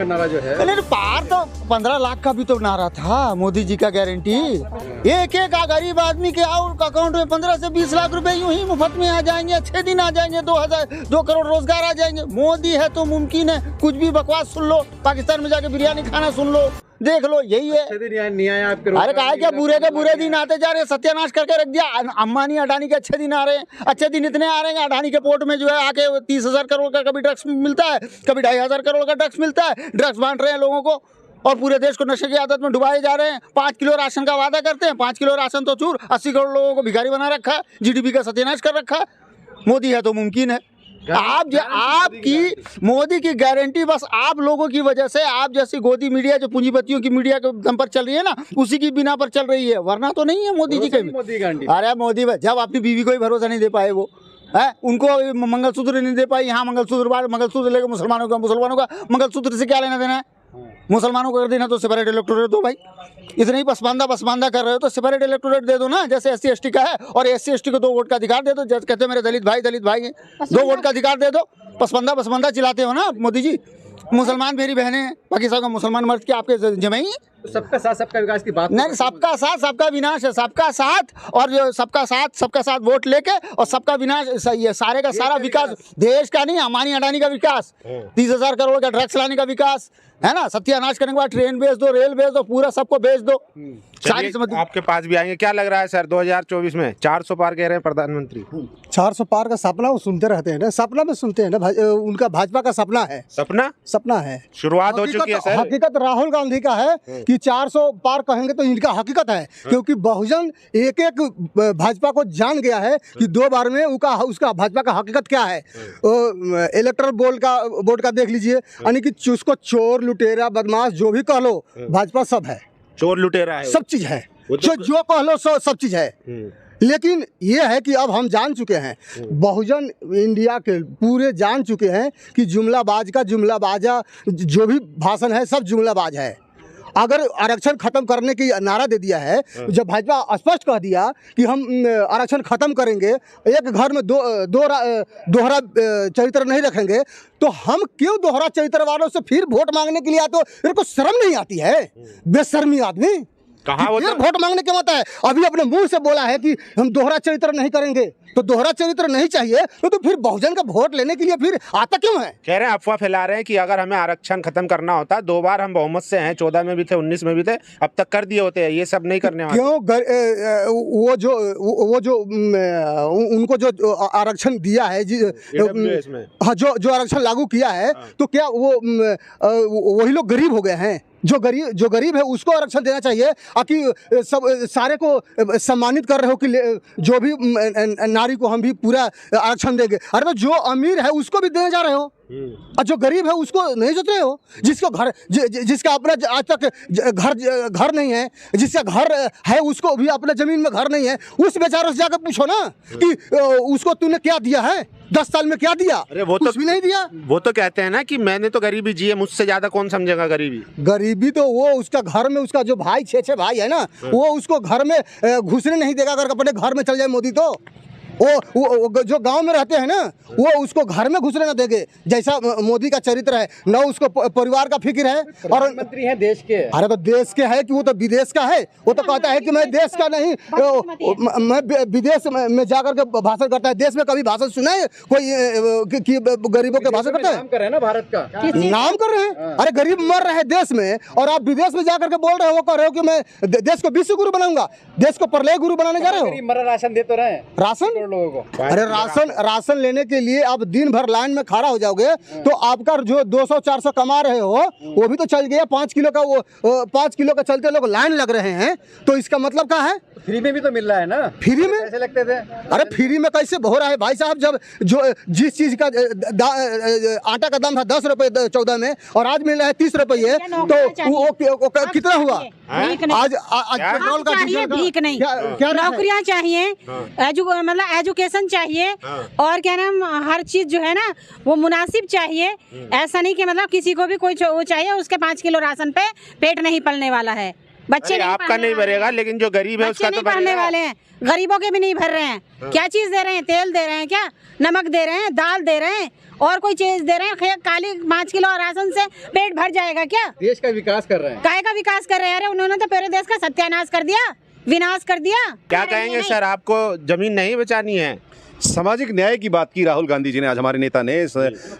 नारा जो है नहीं पार तो 15 लाख का भी तो नारा था मोदी जी का गारंटी। एक एक गरीब आदमी के अकाउंट में 15 से 20 लाख रुपए यूं ही मुफ्त में आ जाएंगे, 6 दिन आ जाएंगे, 2 करोड़ रोजगार आ जाएंगे। मोदी है तो मुमकिन है, कुछ भी बकवास सुन लो, पाकिस्तान में जाके बिरयानी खाना सुन लो, देख लो, यही है। अरे कहा क्या बुरे के बुरे दिन आते जा रहे, सत्यानाश करके रख दिया। अंबानी अडानी के अच्छे दिन आ रहे हैं, अच्छे दिन इतने आ रहे हैं। अडानी के पोर्ट में जो है आके 30,000 करोड़ का कभी ड्रग्स मिलता है, कभी 2,500 करोड़ का ड्रग्स मिलता है। ड्रग्स बांट रहे हैं लोगों को और पूरे देश को नशे की आदत में डुबाए जा रहे हैं। 5 किलो राशन का वादा करते हैं, 5 किलो राशन तो चूर, 80 करोड़ लोगों को भिखारी बना रखा है, GDP का सत्यानाश कर रखा है। मोदी है तो मुमकिन है। आपकी मोदी की गारंटी बस आप लोगों की वजह से, आप जैसी गोदी मीडिया जो पूंजीपतियों की मीडिया के दम पर चल रही है ना, उसी की बिना पर चल रही है, वरना तो नहीं है मोदी जी के। अरे मोदी जब अपनी बीवी को ही भरोसा नहीं दे पाए, वो है उनको मंगलसूत्र नहीं दे पाई। यहाँ मंगलसूत्र लेकर मुसलमानों का मंगलसूत्र से क्या लेना देना है? मुसलमानों को कर देना तो सेपरेट इलेक्टोरेट दो भाई। इतना ही पसमानदा कर रहे हो तो सेपरेट इलेक्टोरेट दे दो ना, जैसे SC ST का है। और SC ST को 2 वोट का अधिकार दे दो। जैसे कहते हो मेरे दलित भाई हैं, 2 वोट का अधिकार दे दो। पसमानदा चिल्लाते हो ना मोदी जी। मुसलमान मेरी बहनें, बाकी सब मुसलमान मर्द के आपके जमाई। सबका साथ सबका विकास की बात नहीं, सबका साथ सबका विनाश है। सबका साथ और जो सबका साथ वोट लेके और सबका विनाश, ये सारे का सारा विकास देश का नहीं, अंबानी अडानी का विकास, 30,000 करोड़ का ड्रग्स लाने का विकास है ना। सत्यानाश करने के बाद ट्रेन बेच दो, रेल बेच दो, पूरा सबको बेच दो। आपके पास भी आएंगे, क्या लग रहा है सर 2024 में 400 पार कह रहे हैं प्रधानमंत्री? 400 पार का सपना वो सुनते रहते हैं ना, सपना में सुनते हैं ना। उनका भाजपा का सपना है, सपना है। शुरुआत हो चुकी है सर। हकीकत राहुल गांधी का है कि 400 पार कहेंगे तो इनका हकीकत है, क्योंकि बहुजन एक भाजपा को जान गया है कि 2 बार में उसका भाजपा का हकीकत क्या है। इलेक्टोरल बोर्ड का देख लीजिए, यानी कि उसको चोर लुटेरा बदमाश जो भी कह लो, भाजपा सब है। चोर लुटेरा है, सब चीज है, जो कह लो सब चीज है। लेकिन ये है कि अब हम जान चुके हैं, बहुजन इंडिया के पूरे जान चुके हैं कि जुमलाबाज का जुमलाबाजा जो भी भाषण है सब जुमलाबाज है। अगर आरक्षण खत्म करने की नारा दे दिया है, जब भाजपा स्पष्ट कह दिया कि हम आरक्षण खत्म करेंगे, एक घर में दोहरा चरित्र नहीं रखेंगे, तो हम क्यों दोहरा चरित्र वालों से फिर वोट मांगने के लिए आते हो? मेरे को शर्म नहीं आती है? बेशर्मी आदमी कहाँ वोट मांगने के मत है। अभी अपने मुंह से बोला है कि हम दोहरा चरित्र नहीं करेंगे, तो दोहरा चरित्र नहीं चाहिए तो फिर बहुजन का वोट लेने के लिए फिर आता क्यों है? कह रहे हैं, अफवाह फैला रहे हैं कि अगर हमें आरक्षण खत्म करना होता, 2 बार हम बहुमत से हैं, 14 में भी थे, 19 में भी थे, अब तक कर दिए होते हैं। ये सब नहीं करने वाले क्यों? वो जो उनको जो आरक्षण दिया है, हाँ, जो आरक्षण लागू किया है, तो क्या वो वही लोग गरीब हो गए हैं? जो गरीब है उसको आरक्षण देना चाहिए। कि सब सारे को सम्मानित कर रहे हो कि जो भी नारी को हम भी पूरा आरक्षण देंगे। अरे तो जो अमीर है उसको भी देने जा रहे हो, और जो गरीब है उसको नहीं जोत रहे हो। जिसका अपना आज तक घर नहीं है, जिसका घर है उसको भी अपना जमीन में घर नहीं है, उस बेचारे से जाकर पूछो ना कि उसको तूने क्या दिया है, 10 साल में क्या दिया? अरे वो कुछ भी नहीं दिया। वो तो कहते हैं ना कि मैंने तो गरीबी जी है, मुझसे ज्यादा कौन समझेगा गरीबी तो वो उसका घर में, उसका जो भाई 6 भाई है ना, वो उसको घर में घुसने नहीं देगा। अगर अपने घर में चल जाए मोदी तो वो जो गांव में रहते हैं ना, वो उसको घर में घुसने न देंगे। जैसा मोदी का चरित्र है, न उसको परिवार का फिक्र है। और मंत्री है देश के। अरे तो देश के है कि वो तो विदेश का है? वो तो कहता है कि मैं देश का नहीं, मैं विदेश में जाकर के भाषण करता है। देश में कभी भाषण सुना है कोई कि गरीबों के भाषण करता है? नाम कर रहे हैं ना भारत का, नाम कर रहे हैं। अरे गरीब मर रहे हैं देश में, और आप विदेश में जाकर के बोल रहे हो, वो कह रहे हो कि मैं देश को विश्व गुरु बनाऊंगा, देश को प्रलय गुरु बनाने जा रहे हो। राशन दे तो रहे हैं, राशन लोगों को। अरे राशन लेने के लिए आप दिन भर लाइन में खड़ा हो जाओगे तो आपका जो 200-400 कमा रहे हो वो भी तो चल गया। 5 किलो का वो 5 किलो का चलते लोग लाइन लग रहे हैं, तो इसका मतलब क्या है? फ्री में भी तो मिल रहा है ना। फ्री में कैसे लगते थे? अरे फ्री में कैसे हो रहा है भाई साहब? जब जिस चीज का आटा का दाम था 10 रुपए 14 में, और आज मिल रहा है 30 रुपये, तो वो कितना हुआ? आज पेट्रोल का भीख नहीं, क्या नौकरियां चाहिए, मतलब एजुकेशन चाहिए, और क्या नाम, हर चीज जो है ना वो मुनासिब चाहिए। ऐसा नहीं कि मतलब किसी को भी कोई वो चाहिए उसके 5 किलो राशन पे पेट नहीं पलने वाला है। बच्चे अरे आपका नहीं भरेगा, लेकिन जो गरीब है बच्चे उसका नहीं तो पढ़ने भरेगा। वाले हैं, गरीबों के भी नहीं भर रहे हैं। क्या चीज दे रहे हैं? तेल दे रहे हैं क्या? नमक दे रहे हैं, दाल दे रहे हैं, और कोई चीज दे रहे हैं? काली 5 किलो राशन से पेट भर जाएगा क्या? देश का विकास कर रहे हैं। काय का विकास कर रहे हैं? अरे उन्होंने तो पूरे देश का सत्यानाश कर दिया, विनाश कर दिया। क्या कहेंगे सर, आपको जमीन नहीं बचानी है? सामाजिक न्याय की बात की राहुल गांधी जी ने, आज हमारे नेता ने,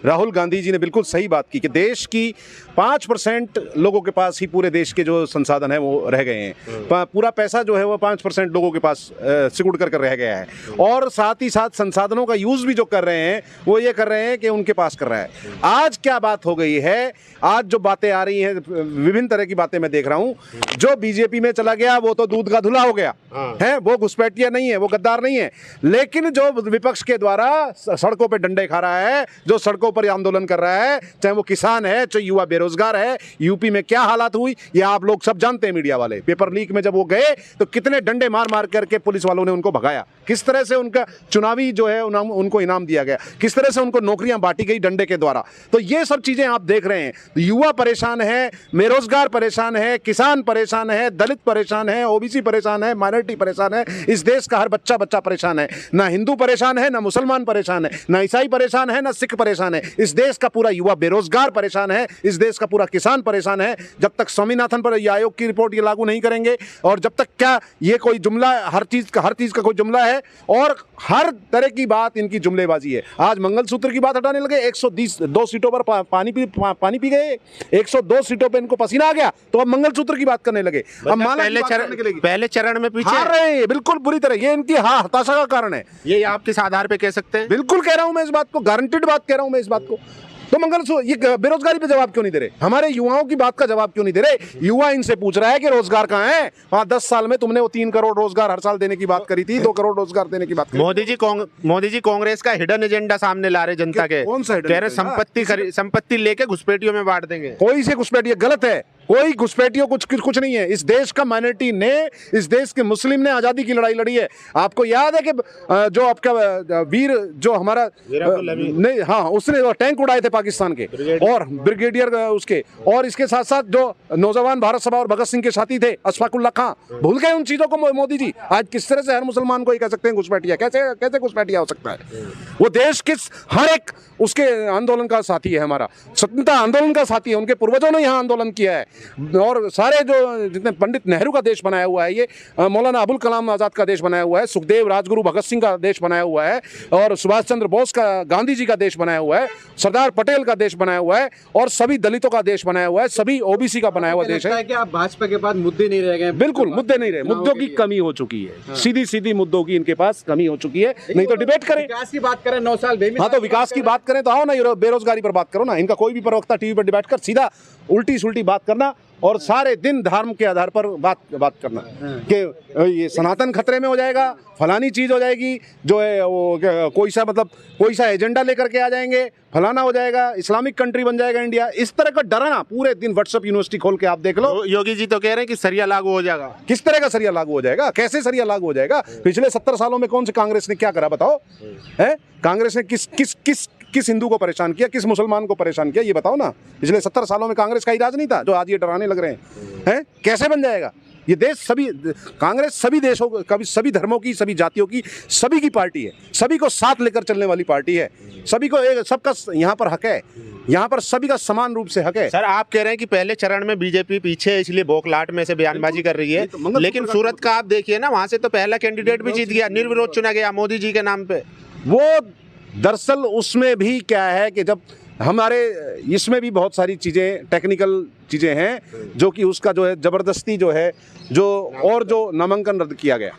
राहुल गांधी जी ने बिल्कुल सही बात की कि देश की 5% लोगों के पास ही पूरे देश के जो संसाधन है वो रह गए हैं। पूरा पैसा जो है वो 5% लोगों के पास सिकुड़ कर रह गया है, और साथ ही साथ संसाधनों का यूज भी जो कर रहे हैं वो ये कर रहे हैं कि उनके पास कर रहा है। आज क्या बात हो गई है, आज जो बातें आ रही हैं, विभिन्न तरह की बातें मैं देख रहा हूँ। जो बीजेपी में चला गया वो तो दूध का धुला हो गया है, वो घुसपैठिया नहीं है, वो गद्दार नहीं है। लेकिन जो विपक्ष के द्वारा सड़कों पे डंडे खा रहा है, जो सड़कों पर आंदोलन कर रहा है, चाहे वो किसान है, चाहे युवा बेरोजगार है, यूपी में क्या हालात हुई ये आप लोग सब जानते हैं। मीडिया वाले पेपर लीक में जब वो गए तो कितने डंडे मार मार करके पुलिस वालों ने उनको भगाया, किस तरह से उनका चुनावी जो है उनको इनाम दिया गया, किस तरह से उनको नौकरियां बांटी गई डंडे के द्वारा। तो ये सब चीजें आप देख रहे हैं। युवा परेशान है, बेरोजगार परेशान है, किसान परेशान है, दलित परेशान है, ओबीसी परेशान है, माइनॉरिटी परेशान है, इस देश का हर बच्चा परेशान है। ना हिंदू परेशान है, ना मुसलमान परेशान है, ना ईसाई परेशान है, ना सिख परेशान है। इस देश का पूरा युवा बेरोजगार परेशान है, इस देश का पूरा किसान परेशान है। जब तक स्वामीनाथन पर आयोग की रिपोर्ट ये लागू नहीं करेंगे, और जब तक क्या ये कोई जुमला, हर चीज का कोई जुमला है, और हर तरह की बात इनकी जुमलेबाजी है। आज मंगलसूत्र की बात हटाने लगे, 102 सीटों पर पानी पी गए, 102 सीटों पर इनको पसीना आ गया, तो अब मंगलसूत्र की बात करने लगे। अब माला की बात करने के लिए पहले चरण में पीछे हार रहे हैं बिल्कुल बुरी तरह। ये इनकी हताशा का कारण है। ये आप किस आधार पे कह सकते हैं? बिल्कुल कह रहा हूं मैं इस बात को, गारंटेड बात कह रहा हूं मैं इस बात को। तो मंगलसूत्र, ये बेरोजगारी पे जवाब क्यों नहीं दे रहे? हमारे युवाओं की बात का जवाब क्यों नहीं दे रहे? युवा इनसे पूछ रहा है कि रोजगार कहाँ है? 10 साल में तुमने वो 3 करोड़ रोजगार हर साल देने की बात करी थी, 2 करोड़ रोजगार देने की बात करी। मोदी जी कांग्रेस का हिडन एजेंडा सामने ला रहे जनता के। कौन सा हिडन कह रहे एजेंडा? संपत्ति लेके घुसपैठियों में बांट देंगे। कोई से घुसपैठिया गलत है, कोई घुसपैठियों कुछ नहीं है। इस देश का माइनॉरिटी ने, इस देश के मुस्लिम ने आजादी की लड़ाई लड़ी है। आपको याद है कि जो आपका वीर, जो हमारा नहीं, हाँ, उसने टैंक उड़ाए थे पाकिस्तान के, और ब्रिगेडियर उसके, और इसके साथ साथ जो नौजवान भारत सभा और भगत सिंह के साथी थे अशफाकुल्ला खां, भूल गए उन चीजों को मोदी जी? आज किस तरह से हर मुसलमान को ही कह सकते हैं घुसपैठिया? कैसे घुसपैठिया हो सकता है? वो देश किस हर एक उसके आंदोलन का साथी है, हमारा स्वतंत्रता आंदोलन का साथी है। उनके पूर्वजों ने यहाँ आंदोलन किया है, और सारे जो जितने पंडित नेहरू का देश बनाया हुआ है, ये मौलाना अबुल कलाम आजाद का देश बनाया हुआ है, सुखदेव राजगुरु भगत सिंह का देश बनाया हुआ है, और सुभाष चंद्र बोस का, गांधी जी का देश बनाया हुआ है, सरदार पटेल का देश बनाया हुआ है, और सभी दलितों का देश बनाया हुआ है, सभी ओबीसी का बनाया हुआ देश है। कि आप भाजपा के बाद मुद्दे नहीं रह गए? बिल्कुल मुद्दे नहीं रहे, मुद्दों की कमी हो चुकी है, सीधी मुद्दों की इनके पास कमी हो चुकी है। नहीं तो डिबेट करें, विकास की बात करें, 9 साल बेमिसाल। हाँ, तो विकास की बात करें तो आओ ना, बेरोजगारी पर बात करो ना। इनका कोई भी प्रवक्ता टीवी पर डिबेट कर सीधा उल्टी सुल्टी बात करना, और सारे दिन धर्म के आधार पर बात करना कि ये सनातन खतरे में हो जाएगा, फलानी चीज हो जाएगी, जो है वो कोई सा एजेंडा लेकर के आ जाएंगे, फलाना हो जाएगा, इस्लामिक कंट्री बन जाएगा इंडिया। इस तरह का डराना पूरे दिन व्हाट्सएप यूनिवर्सिटी खोल के आप देख लो। योगी जी तो कह रहे हैं कि सरिया लागू हो जाएगा। किस तरह का सरिया लागू हो जाएगा? कैसे सरिया लागू हो जाएगा? पिछले 70 सालों में कौन से कांग्रेस ने क्या करा बताओ? है कांग्रेस ने किस हिंदू को परेशाान किया, किस मुसलमान को परेशान किया, ये बताओ ना। पिछले 70 सालों में कांग्रेस का ही राज नहीं था, जो आज ये डराने लग रहे हैं। कैसे बन जाएगा ये देश? कांग्रेस सभी देशों का, सभी धर्मों की, सभी जातियों की, सभी की पार्टी है, सभी को साथ लेकर चलने वाली पार्टी है, सभी को सबका यहाँ पर हक है, यहाँ पर सभी का समान रूप से हक है। सर, आप कह रहे हैं कि पहले चरण में बीजेपी पीछे है, इसलिए बोखलाट में से बयानबाजी कर रही है, लेकिन सूरत का आप देखिए ना, वहां से तो पहला कैंडिडेट भी जीत गया, निर्विरोध चुना गया मोदी जी के नाम पे। वो दरअसल उसमें भी क्या है कि जब हमारे इसमें भी बहुत सारी चीज़ें, टेक्निकल चीज़ें हैं, जो कि उसका जो है ज़बरदस्ती जो है, जो नामांकन रद्द किया गया।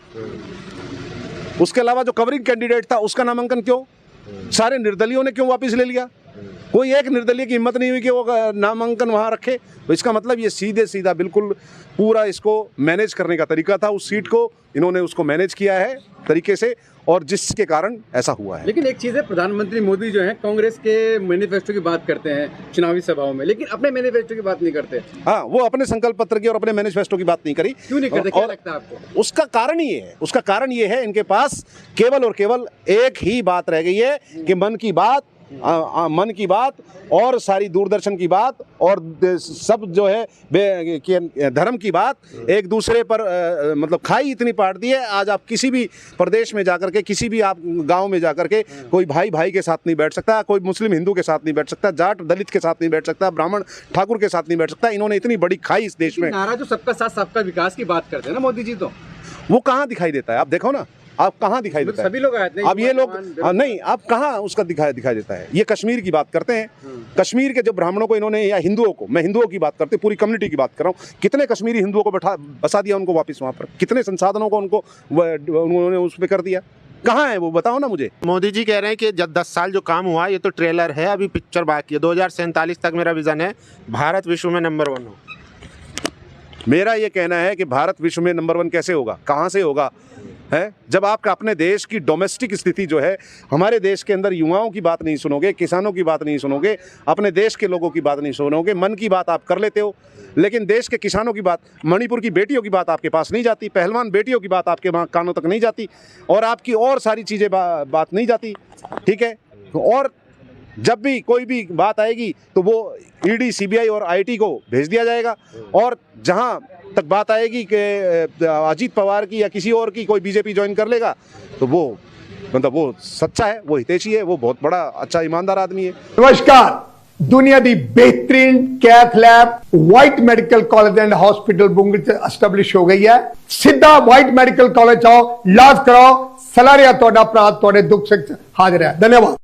उसके अलावा जो कवरिंग कैंडिडेट था उसका नामांकन क्यों, सारे निर्दलियों ने क्यों वापस ले लिया? कोई एक निर्दलीय की हिम्मत नहीं हुई कि वो नामांकन वहाँ रखे। तो इसका मतलब ये सीधा बिल्कुल पूरा इसको मैनेज करने का तरीका था। उस सीट को इन्होंने उसको मैनेज किया है तरीके से, और जिसके कारण ऐसा हुआ है। लेकिन एक चीज़ है, प्रधानमंत्री मोदी जो है कांग्रेस के मैनिफेस्टो की बात करते हैं चुनावी सभाओं में, लेकिन अपने मैनिफेस्टो की बात नहीं करते। हाँ, वो अपने संकल्प पत्र की और अपने मैनिफेस्टो की बात नहीं करी। क्यों नहीं करते? क्या लगता है आपको? उसका कारण ये है, इनके पास केवल और केवल एक ही बात रह गई है कि मन की बात मन की बात और सारी दूरदर्शन की बात और सब जो है धर्म की बात एक दूसरे पर मतलब खाई इतनी पाट दी है। आज आप किसी भी प्रदेश में जाकर के, किसी भी आप गांव में जाकर के, कोई भाई भाई के साथ नहीं बैठ सकता, कोई मुस्लिम हिंदू के साथ नहीं बैठ सकता, जाट दलित के साथ नहीं बैठ सकता, ब्राह्मण ठाकुर के साथ नहीं बैठ सकता। इन्होंने इतनी बड़ी खाई इस देश में। नारा जो सबका साथ सबका विकास की बात करते हैं ना मोदी जी, तो वो कहाँ दिखाई देता है? आप देखो ना, आप कहाँ दिखाई देता है? सभी लोग आए थे। अब ये लोग नहीं, आप कहाँ उसका दिखाई देता है? ये कश्मीर की बात करते हैं। कश्मीर के जो ब्राह्मणों को इन्होंने, या हिंदुओं को, मैं हिंदुओं की बात करते, पूरी कम्युनिटी की बात कर रहा हूँ, कितने कश्मीरी हिंदुओं को बसा दिया उनको वापस वहाँ पर, कितने संसाधनों को उन्होंने उस पर कर दिया। कहाँ है वो, बताओ ना मुझे। मोदी जी कह रहे हैं कि जब 10 साल जो काम हुआ ये तो ट्रेलर है, अभी पिक्चर बाकी है। 2047 तक मेरा विजन है भारत विश्व में नंबर 1 हो। मेरा ये कहना है कि भारत विश्व में नंबर 1 कैसे होगा, कहाँ से होगा है? जब आप अपने देश की डोमेस्टिक स्थिति जो है, हमारे देश के अंदर युवाओं की बात नहीं सुनोगे, किसानों की बात नहीं सुनोगे, अपने देश के लोगों की बात नहीं सुनोगे, मन की बात आप कर लेते हो, लेकिन देश के किसानों की बात, मणिपुर की बेटियों की बात आपके पास नहीं जाती, पहलवान बेटियों की बात आपके कानों तक नहीं जाती, और आपकी और सारी चीज़ें बात नहीं जाती, ठीक है। और जब भी कोई भी बात आएगी तो वो ईडी, सीबीआई और आईटी को भेज दिया जाएगा, और जहां तक बात आएगी कि अजीत पवार की या किसी और की कोई बीजेपी ज्वाइन कर लेगा, तो वो मतलब वो सच्चा है, वो हितैषी है, वो बहुत बड़ा अच्छा ईमानदार आदमी है। नमस्कार, दुनिया दी बेहतरीन cath lab white medical college and hospital बुंगड़ से एस्टैब्लिश हो गई है। सीधा वाइट मेडिकल कॉलेज आओ, इलाज कराओ, सलाह रिया तोड़ा अपराध तोड़े दुख से हाजिर है। धन्यवाद।